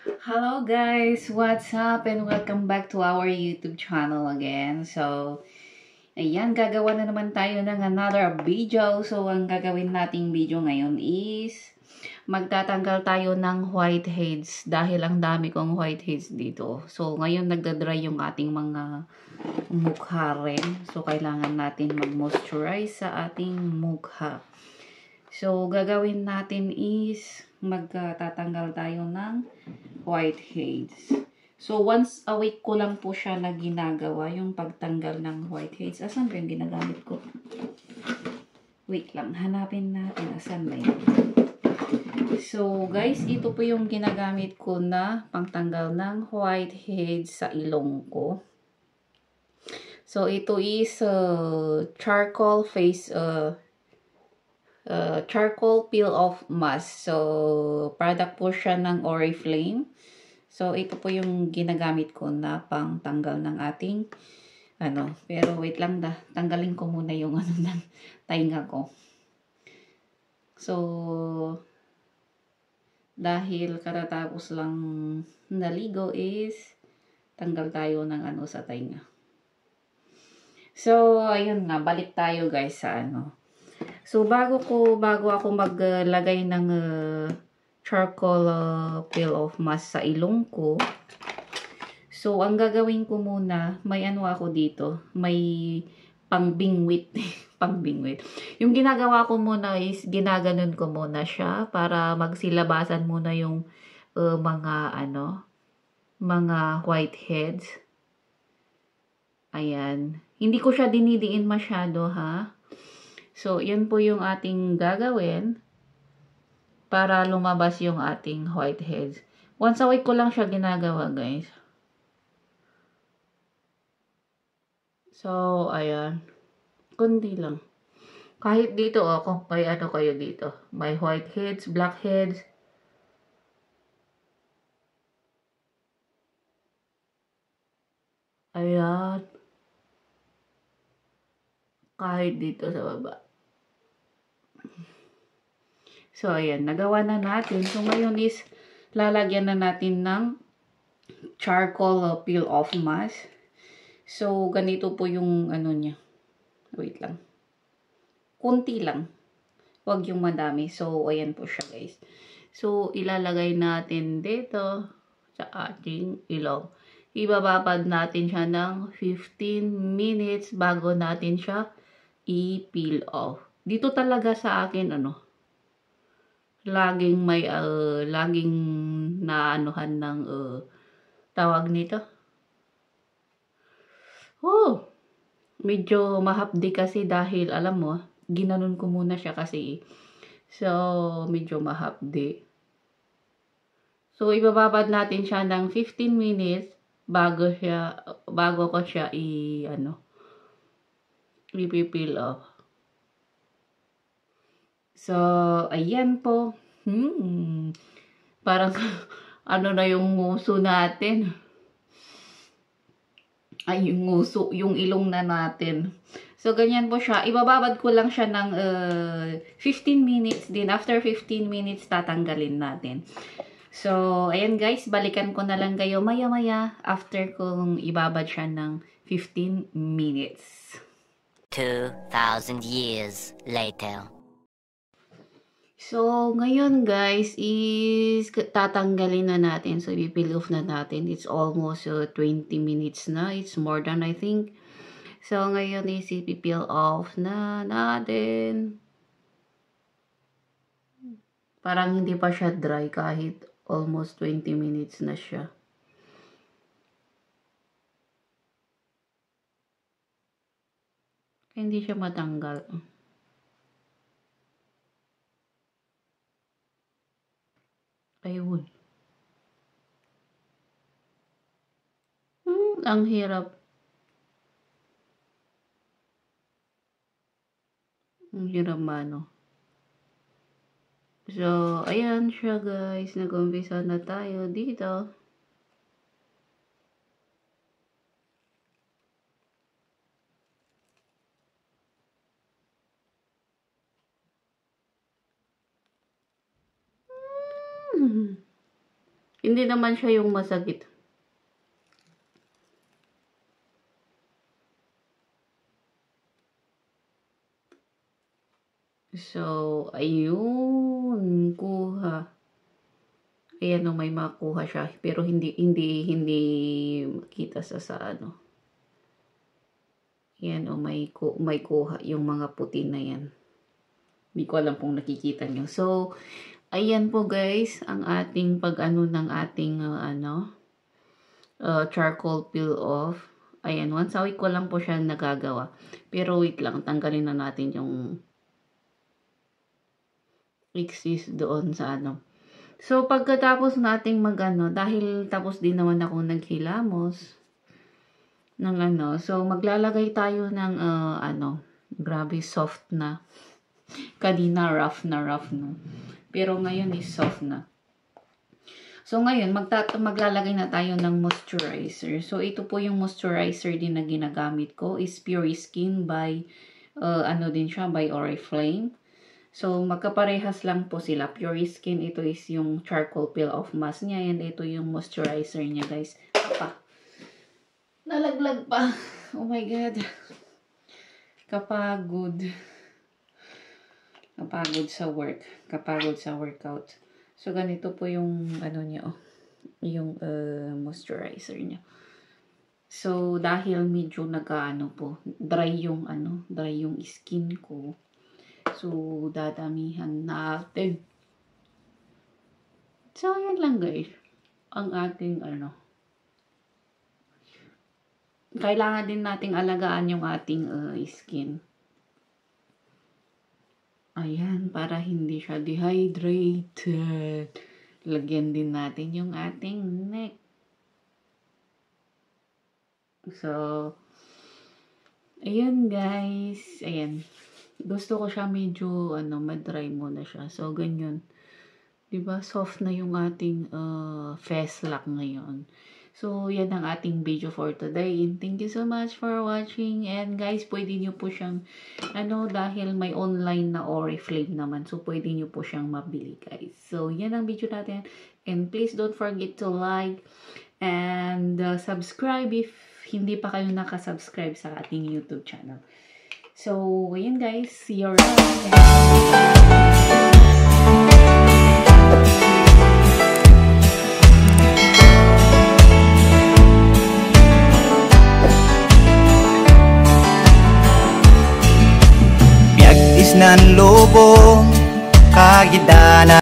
Hello guys, what's up and welcome back to our YouTube channel again. So, ayan, gagawa na naman tayo ng another video. So, ang gagawin nating video ngayon is magtatanggal tayo ng whiteheads dahil ang dami kong whiteheads dito. So, ngayon nagda-dry yung ating mga mukha rin. So, kailangan natin mag-moisturize sa ating mukha. So, gagawin natin is magtatanggal tayo ng whiteheads. So, once a week ko lang po siya na ginagawa, yung pagtanggal ng whiteheads. Asan ba yung ginagamit ko? Wait lang, hanapin natin. Asan ba yun? So, guys, ito po yung ginagamit ko na pangtanggal ng whiteheads sa ilong ko. So, ito is charcoal face charcoal peel off mask. So, product po siya ng Oriflame. So, ito po yung ginagamit ko na pang tanggal ng ating pero wait lang tanggalin ko muna yung ng tainga ko. So, dahil katatapos lang naligo is tanggal tayo ng sa tainga. So, ayun na, balik tayo guys sa So, bago ako maglagay ng charcoal peel off mask sa ilong ko, so, ang gagawin ko muna, may ako dito, may pangbingwit. Pangbingwit. Yung ginagawa ko muna is, ginaganon ko muna siya para magsilabasan muna yung mga whiteheads. Ayan. Hindi ko siya dinidiin masyado, ha? So, yan po yung ating gagawin para lumabas yung ating whiteheads. Once a week ko lang siya ginagawa, guys. So, ayan. Kundi lang. Kahit dito, kung may kayo dito. May whiteheads, blackheads. Ayan. Kahit dito sa baba. So, ayan. Nagawa na natin. So, ngayon is, lalagyan na natin ng charcoal peel off mask. So, ganito po yung niya. Wait lang. Kunti lang. Huwag yung madami. So, ayan po siya guys. So, ilalagay natin dito sa ating ilong. Ibababad natin siya ng 15 minutes bago natin siya i-peel off. Dito talaga sa akin, laging may, laging naanuhan ng, tawag nito. Oh, medyo mahapdi kasi dahil, alam mo, ginanon ko muna siya kasi. So, medyo mahapdi. So, ibababad natin siya ng 15 minutes bago ko siya i-peel off. So, ayan po. Parang, na yung nguso natin. Ay, yung nguso, yung ilong na natin. So, ganyan po siya. Ibababad ko lang siya ng 15 minutes din. After 15 minutes, tatanggalin natin. So, ayan guys, balikan ko na lang kayo maya-maya after kong ibabad siya ng 15 minutes. 2,000 years later. So, ngayon guys, is tatanggalin na natin. So, i-peel off na natin. It's almost 20 minutes na. It's more than I think. So, ngayon is i-peel off na natin. Parang hindi pa siya dry kahit almost 20 minutes na siya. Hindi siya matanggal. Ayun. Ang hirap. Ang hirap mano. So, ayan siya guys. Nag-umpisa na tayo dito. Hindi naman siya yung masakit. So, ayun, kuha. Ayan, may makuha siya, pero hindi makita sa ano. Yan, may kuha yung mga puti na yan. Hindi ko alam kung nakikita nyo. So, ayan po guys, ang ating pag-ano ng ating charcoal peel off. Ayan, once a week ko lang po siya nagagawa. Pero wait lang, tanggalin na natin yung excess doon sa ano. So, pagkatapos nating dahil tapos din naman ako naghilamos ng so maglalagay tayo ng grabe soft na. Kanina rough na, no? Pero ngayon is soft na. So, ngayon, maglalagay na tayo ng moisturizer. So, ito po yung moisturizer din na ginagamit ko. Is Pure Skin by, din siya, by Oriflame. So, magkaparehas lang po sila. Pure Skin, ito is yung charcoal peel off mask niya. And ito yung moisturizer niya, guys. Nalaglag pa. Oh my God. Kapagod sa work. Kapagod sa workout. So, ganito po yung, niya, yung moisturizer niya. So, dahil medyo dry yung skin ko. So, dadamihan natin. So, yan lang guys. Ang ating kailangan din nating alagaan yung ating skin. Ayan, para hindi siya dehydrated. Lagyan din natin yung ating neck. So, ayun guys. Ayan. Gusto ko siya medyo, madry muna siya. So, ganyan. Diba? Soft na yung ating face lock ngayon. So, yan ang ating video for today. And thank you so much for watching. And guys, pwede nyo po siyang, dahil may online na Oriflame naman. So, pwede nyo po siyang mabili, guys. So, yan ang video natin. And please don't forget to like and subscribe if hindi pa kayo nakasubscribe sa ating YouTube channel. So, ayan guys. See you around. Biag is nan lobo kagidana